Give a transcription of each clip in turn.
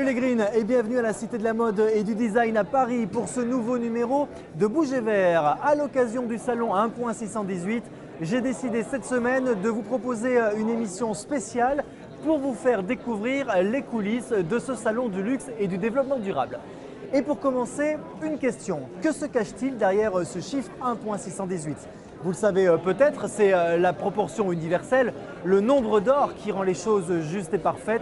Salut les Greens et bienvenue à la Cité de la Mode et du Design à Paris pour ce nouveau numéro de Bouger Vert. À l'occasion du salon 1.618, j'ai décidé cette semaine de vous proposer une émission spéciale pour vous faire découvrir les coulisses de ce salon du luxe et du développement durable. Et pour commencer, une question. Que se cache-t-il derrière ce chiffre 1.618 ? Vous le savez peut-être, c'est la proportion universelle, le nombre d'or qui rend les choses justes et parfaites.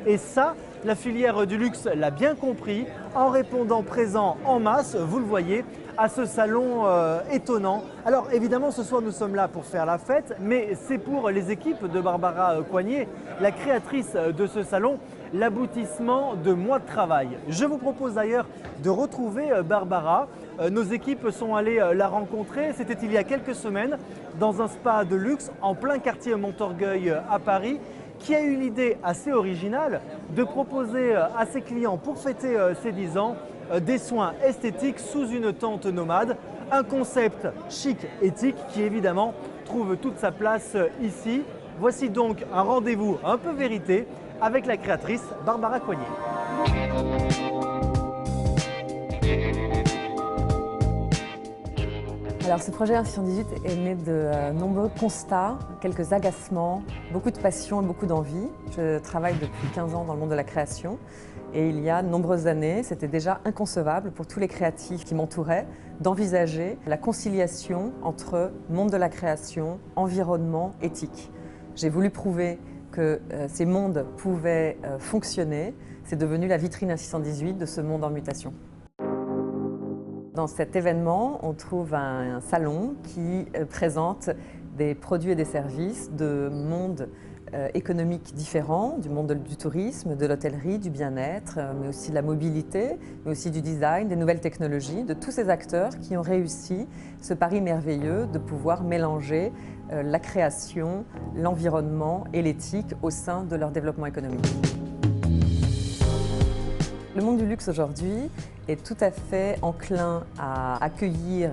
Et ça, la filière du luxe l'a bien compris en répondant présent en masse, vous le voyez, à ce salon étonnant. Alors évidemment, ce soir, nous sommes là pour faire la fête, mais c'est pour les équipes de Barbara Coignet, la créatrice de ce salon, l'aboutissement de mois de travail. Je vous propose d'ailleurs de retrouver Barbara. Nos équipes sont allées la rencontrer, c'était il y a quelques semaines, dans un spa de luxe en plein quartier Montorgueil à Paris, qui a eu l'idée assez originale de proposer à ses clients pour fêter ses 10 ans des soins esthétiques sous une tente nomade. Un concept chic, éthique qui évidemment trouve toute sa place ici. Voici donc un rendez-vous un peu vérité avec la créatrice Barbara Coignet. Alors ce projet 1.618 est né de nombreux constats, quelques agacements, beaucoup de passion et beaucoup d'envie. Je travaille depuis 15 ans dans le monde de la création et il y a de nombreuses années, c'était déjà inconcevable pour tous les créatifs qui m'entouraient d'envisager la conciliation entre monde de la création, environnement, éthique. J'ai voulu prouver que ces mondes pouvaient fonctionner. C'est devenu la vitrine 1.618 de ce monde en mutation. Dans cet événement, on trouve un salon qui présente des produits et des services de mondes économiques différents, du monde du tourisme, de l'hôtellerie, du bien-être, mais aussi de la mobilité, mais aussi du design, des nouvelles technologies, de tous ces acteurs qui ont réussi ce pari merveilleux de pouvoir mélanger la création, l'environnement et l'éthique au sein de leur développement économique. Le monde du luxe aujourd'hui est tout à fait enclin à accueillir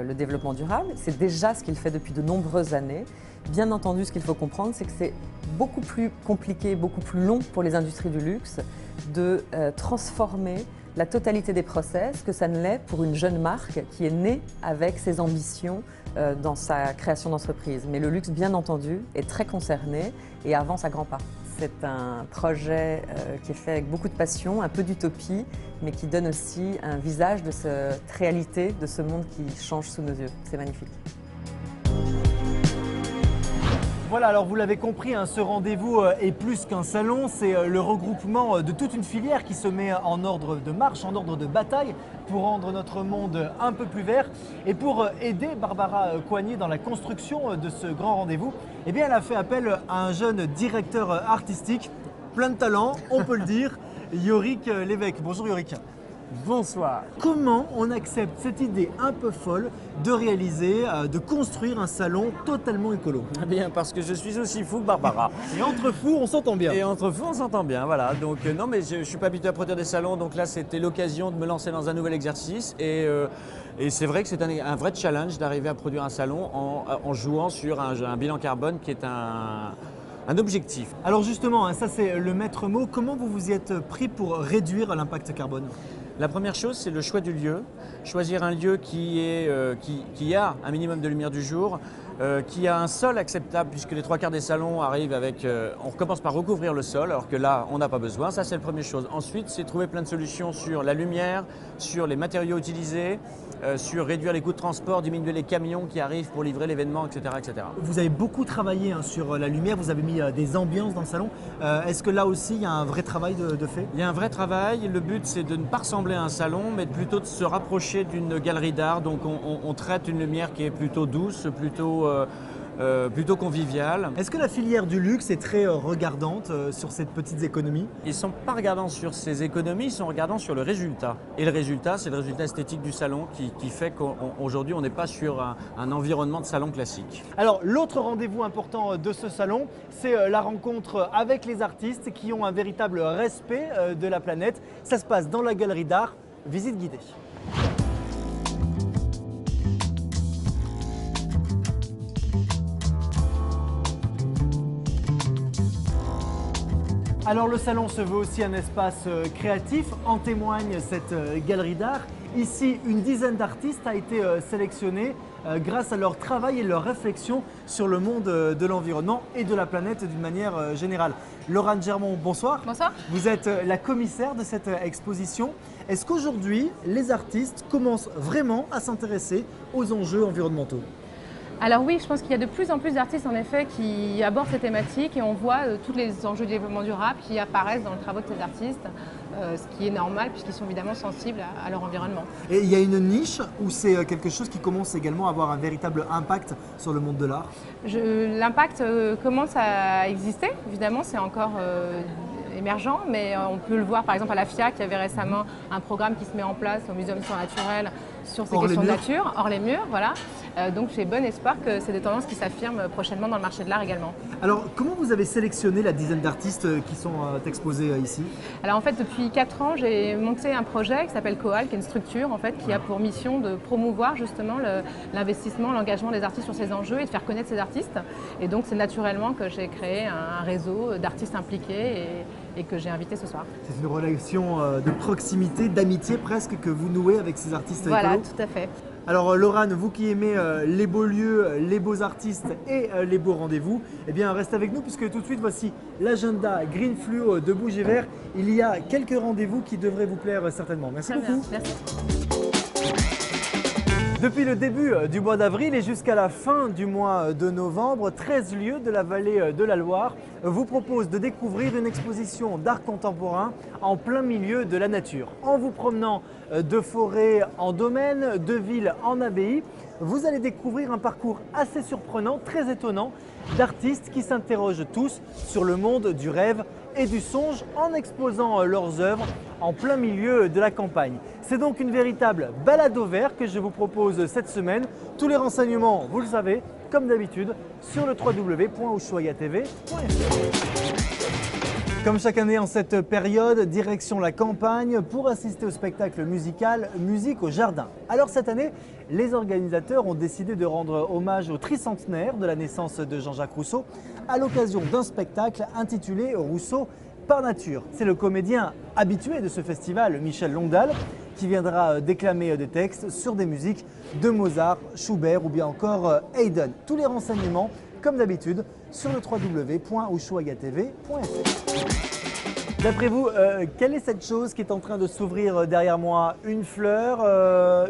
le développement durable. C'est déjà ce qu'il fait depuis de nombreuses années. Bien entendu, ce qu'il faut comprendre, c'est que c'est beaucoup plus compliqué, beaucoup plus long pour les industries du luxe de transformer la totalité des process que ça ne l'est pour une jeune marque qui est née avec ses ambitions dans sa création d'entreprise. Mais le luxe, bien entendu, est très concerné et avance à grands pas. C'est un projet qui est fait avec beaucoup de passion, un peu d'utopie, mais qui donne aussi un visage de cette réalité, de ce monde qui change sous nos yeux. C'est magnifique. Voilà, alors vous l'avez compris, ce rendez-vous est plus qu'un salon, c'est le regroupement de toute une filière qui se met en ordre de marche, en ordre de bataille pour rendre notre monde un peu plus vert. Et pour aider Barbara Coignet dans la construction de ce grand rendez-vous, eh bien, elle a fait appel à un jeune directeur artistique, plein de talent, on peut le dire, Yorick Lévesque. Bonjour Yorick. Bonsoir. Comment on accepte cette idée un peu folle de réaliser, de construire un salon totalement écolo? Eh bien, parce que je suis aussi fou que Barbara. Et entre fous, on s'entend bien. Et entre fous, on s'entend bien, voilà. Donc non, mais je ne suis pas habitué à produire des salons, donc là, c'était l'occasion de me lancer dans un nouvel exercice. Et c'est vrai que c'est un vrai challenge d'arriver à produire un salon en jouant sur un bilan carbone qui est un objectif. Alors justement, ça c'est le maître mot. Comment vous vous y êtes pris pour réduire l'impact carbone? La première chose, c'est le choix du lieu. Choisir un lieu qui a un minimum de lumière du jour, qui a un sol acceptable, puisque les 3/4 des salons arrivent avec… on recommence par recouvrir le sol, alors que là, on n'a pas besoin. Ça, c'est la première chose. Ensuite, c'est trouver plein de solutions sur la lumière, sur les matériaux utilisés, sur réduire les coûts de transport, diminuer les camions qui arrivent pour livrer l'événement, etc., etc. Vous avez beaucoup travaillé sur la lumière, vous avez mis des ambiances dans le salon. Est-ce que là aussi, il y a un vrai travail de fait? Il y a un vrai travail. Le but, c'est de ne pas ressembler à un salon, mais plutôt de se rapprocher d'une galerie d'art. Donc, on traite une lumière qui est plutôt douce, plutôt conviviale. Est-ce que la filière du luxe est très regardante sur ces petites économies? Ils ne sont pas regardants sur ces économies, ils sont regardants sur le résultat. Et le résultat, c'est le résultat esthétique du salon qui fait qu'aujourd'hui, on n'est pas sur un environnement de salon classique. Alors, l'autre rendez-vous important de ce salon, c'est la rencontre avec les artistes qui ont un véritable respect de la planète. Ça se passe dans la galerie d'art. Visite guidée. Alors le salon se veut aussi un espace créatif, en témoigne cette galerie d'art. Ici, une dizaine d'artistes a été sélectionnée grâce à leur travail et leur réflexion sur le monde de l'environnement et de la planète d'une manière générale. Laurane Germont, bonsoir. Bonsoir. Vous êtes la commissaire de cette exposition. Est-ce qu'aujourd'hui, les artistes commencent vraiment à s'intéresser aux enjeux environnementaux ? Alors oui, je pense qu'il y a de plus en plus d'artistes en effet qui abordent ces thématiques et on voit tous les enjeux du développement durable qui apparaissent dans le travail de ces artistes, ce qui est normal puisqu'ils sont évidemment sensibles à leur environnement. Et il y a une niche où c'est quelque chose qui commence également à avoir un véritable impact sur le monde de l'art ? L'impact commence à exister, évidemment c'est encore émergent, mais on peut le voir par exemple à la FIAC, il y avait récemment un programme qui se met en place au Muséum d'histoire naturelle sur ces questions de nature, hors les murs, voilà. Donc j'ai bon espoir que c'est des tendances qui s'affirment prochainement dans le marché de l'art également. Alors comment vous avez sélectionné la dizaine d'artistes qui sont exposés ici ? Alors en fait depuis 4 ans j'ai monté un projet qui s'appelle Coal, qui est une structure en fait qui a pour mission de promouvoir justement l'investissement, l'engagement des artistes sur ces enjeux et de faire connaître ces artistes. Et donc c'est naturellement que j'ai créé un réseau d'artistes impliqués et que j'ai invité ce soir. C'est une relation de proximité, d'amitié presque que vous nouez avec ces artistes écolos. Voilà, tout à fait. Alors Laurane, vous qui aimez les beaux lieux, les beaux artistes et les beaux rendez-vous, eh bien restez avec nous puisque tout de suite voici l'agenda Green Fluo de Bouges et Verts. Il y a quelques rendez-vous qui devraient vous plaire certainement. Merci beaucoup. Merci. Depuis le début du mois d'avril et jusqu'à la fin du mois de novembre, 13 lieux de la vallée de la Loire vous proposent de découvrir une exposition d'art contemporain en plein milieu de la nature. En vous promenant de forêt en domaine, de ville en abbaye, vous allez découvrir un parcours assez surprenant, très étonnant, d'artistes qui s'interrogent tous sur le monde du rêve et du songe en exposant leurs œuvres en plein milieu de la campagne. C'est donc une véritable balade au vert que je vous propose cette semaine. Tous les renseignements, vous le savez, comme d'habitude, sur le www.ushuaiatv.fr. Comme chaque année en cette période, direction la campagne pour assister au spectacle musical Musique au Jardin. Alors cette année, les organisateurs ont décidé de rendre hommage au tricentenaire de la naissance de Jean-Jacques Rousseau à l'occasion d'un spectacle intitulé Rousseau par nature. C'est le comédien habitué de ce festival, Michel Longdal, qui viendra déclamer des textes sur des musiques de Mozart, Schubert ou bien encore Haydn. Tous les renseignements, comme d'habitude, sur le www.ushuaiatv.fr. D'après vous, quelle est cette chose qui est en train de s'ouvrir derrière moi? Une fleur,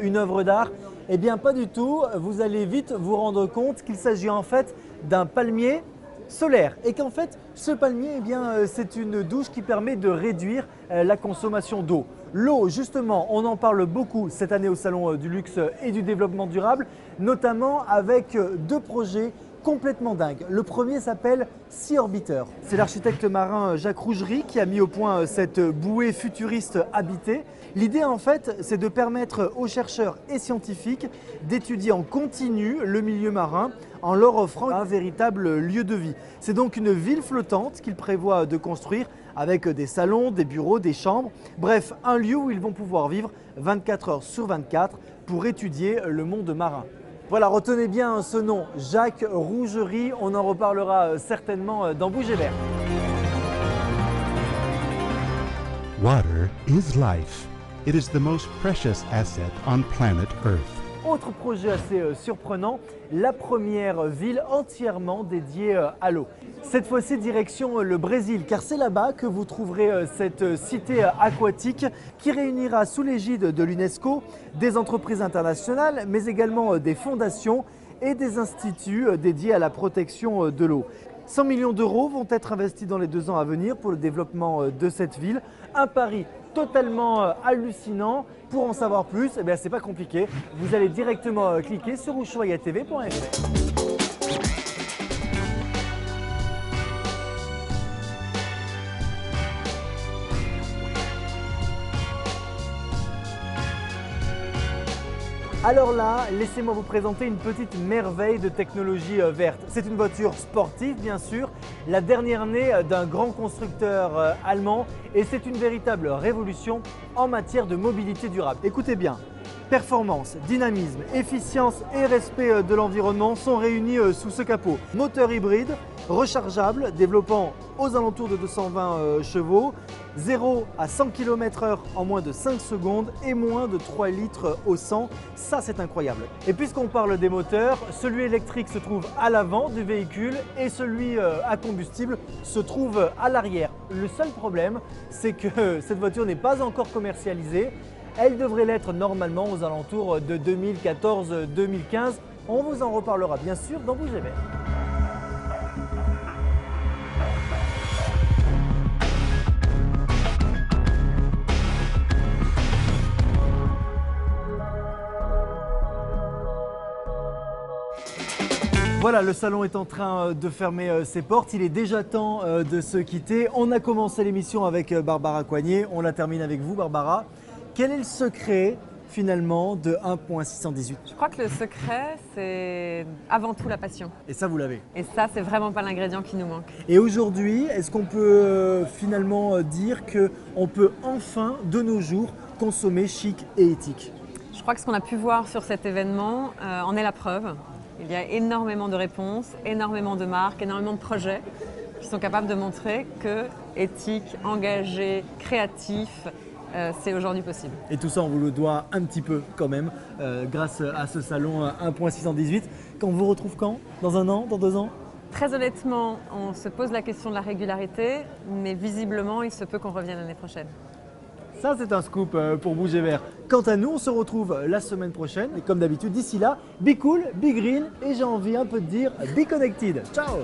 une œuvre d'art? Eh bien pas du tout, vous allez vite vous rendre compte qu'il s'agit en fait d'un palmier solaire et qu'en fait ce palmier, eh bien, c'est une douche qui permet de réduire la consommation d'eau. L'eau, justement, on en parle beaucoup cette année au Salon du Luxe et du Développement Durable, notamment avec 2 projets complètement dingue. Le premier s'appelle Sea Orbiter. C'est l'architecte marin Jacques Rougerie qui a mis au point cette bouée futuriste habitée. L'idée en fait, c'est de permettre aux chercheurs et scientifiques d'étudier en continu le milieu marin en leur offrant un véritable lieu de vie. C'est donc une ville flottante qu'il prévoit de construire avec des salons, des bureaux, des chambres, bref, un lieu où ils vont pouvoir vivre 24 heures sur 24 pour étudier le monde marin. Voilà, retenez bien ce nom, Jacques Rougerie, on en reparlera certainement dans Bouges et Verts. Water is life. It is the most precious asset on planet Earth. Autre projet assez surprenant, la première ville entièrement dédiée à l'eau. Cette fois-ci direction le Brésil, car c'est là-bas que vous trouverez cette cité aquatique qui réunira sous l'égide de l'UNESCO des entreprises internationales, mais également des fondations et des instituts dédiés à la protection de l'eau. 100 millions d'euros vont être investis dans les 2 ans à venir pour le développement de cette ville. Un pari totalement hallucinant. Pour en savoir plus, eh bien, c'est pas compliqué. Vous allez directement cliquer sur ushuaiatv.fr. Alors là, laissez-moi vous présenter une petite merveille de technologie verte. C'est une voiture sportive bien sûr, la dernière née d'un grand constructeur allemand et c'est une véritable révolution en matière de mobilité durable. Écoutez bien, Performance, dynamisme, efficience et respect de l'environnement sont réunis sous ce capot. Moteur hybride, rechargeable, développant aux alentours de 220 chevaux, 0 à 100 km/h en moins de 5 secondes et moins de 3 litres au 100. Ça, c'est incroyable. Et puisqu'on parle des moteurs, celui électrique se trouve à l'avant du véhicule et celui à combustible se trouve à l'arrière. Le seul problème, c'est que cette voiture n'est pas encore commercialisée. Elle devrait l'être normalement aux alentours de 2014-2015. On vous en reparlera bien sûr dans Bougez Vert. Voilà, le salon est en train de fermer ses portes. Il est déjà temps de se quitter. On a commencé l'émission avec Barbara Coignet. On la termine avec vous, Barbara. Quel est le secret finalement de 1.618? Je crois que le secret, c'est avant tout la passion. Et ça, vous l'avez. Et ça, c'est vraiment pas l'ingrédient qui nous manque. Et aujourd'hui, est-ce qu'on peut finalement dire qu'on peut enfin, de nos jours, consommer chic et éthique? Je crois que ce qu'on a pu voir sur cet événement en est la preuve. Il y a énormément de réponses, énormément de marques, énormément de projets qui sont capables de montrer que éthique, engagé, créatif, c'est aujourd'hui possible. Et tout ça, on vous le doit un petit peu quand même, grâce à ce salon 1.618. On vous retrouve quand? Dans 1 an? Dans 2 ans? Très honnêtement, on se pose la question de la régularité, mais visiblement, il se peut qu'on revienne l'année prochaine. Ça, c'est un scoop pour Bougez Vert. Quant à nous, on se retrouve la semaine prochaine. Et comme d'habitude, d'ici là, be cool, be green et j'ai envie un peu de dire be connected. Ciao!